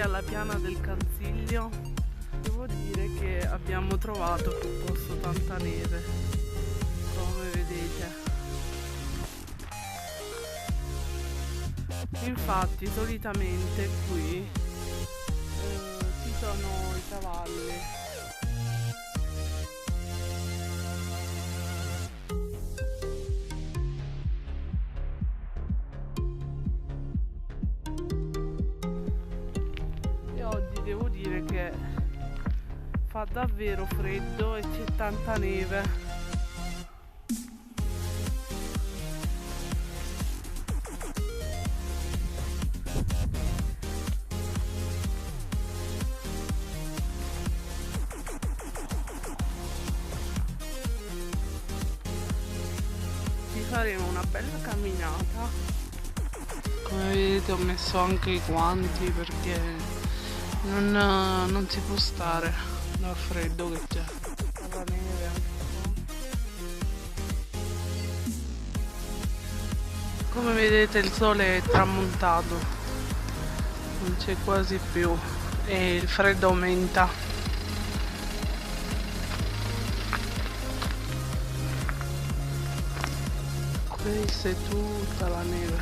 alla Piana del Canziglio. Devo dire che abbiamo trovato piuttosto tanta neve, come vedete. Infatti solitamente qui ci sono i cavalli. E oggi devo dire che fa davvero freddo e c'è tanta neve. Faremo una bella camminata. Come vedete ho messo anche i guanti perché non si può stare dal freddo che c'è. La neve anche qua. Come vedete il sole è tramontato, non c'è quasi più e il freddo aumenta. Questa è tutta la neve.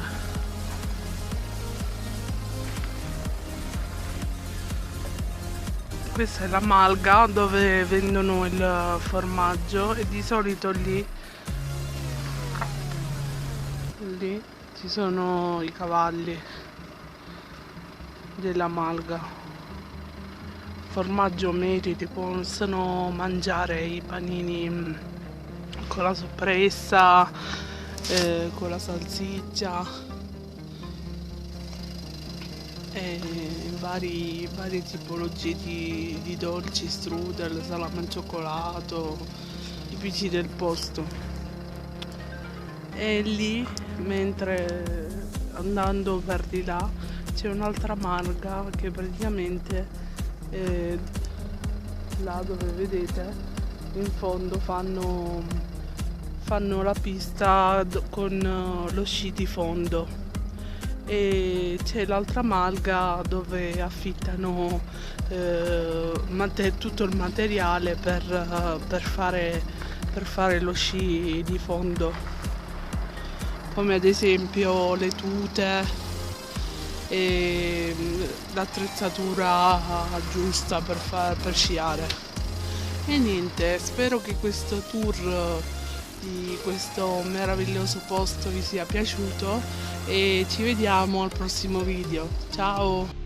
Questa è la malga dove vendono il formaggio e di solito lì ci sono i cavalli della malga. Formaggio meriti, possono mangiare i panini con la soppressa, con la salsiccia e varie tipologie di dolci, strudel, salame al cioccolato, tipici del posto. E lì, mentre andando per di là, c'è un'altra malga che praticamente là dove vedete in fondo fanno la pista con lo sci di fondo e c'è l'altra malga dove affittano tutto il materiale per fare lo sci di fondo, come ad esempio le tute e l'attrezzatura giusta per sciare. E niente, spero che questo tour di questo meraviglioso posto vi sia piaciuto e ci vediamo al prossimo video. Ciao!